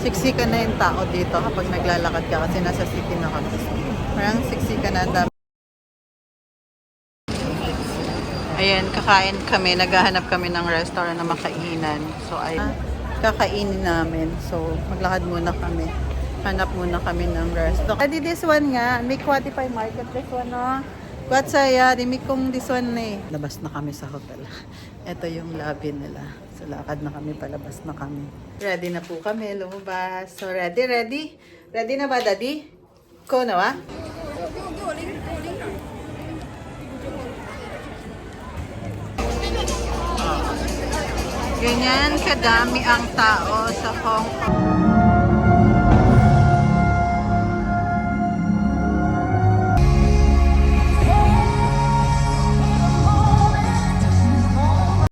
siksika na yung tao dito kapag naglalakad ka kasi nasa city na kami. Parang siksika na ang dami. Ayan, kakain kami. Naghahanap kami ng restaurant na makainan. So, ay kakainin namin. So, maglakad muna kami. Hanap muna kami ng restaurant. Adi this one nga. May Quatify Market. This one, no? Quatsaya. Rimi kong this one eh. Labas na kami sa hotel. Ito yung lobby nila. So, lakad na kami. Palabas na kami. Ready na po kami. Lumabas. So, ready? Ready na ba, Daddy? Ko na ba? Ganyan kadami ang tao sa Hong Kong.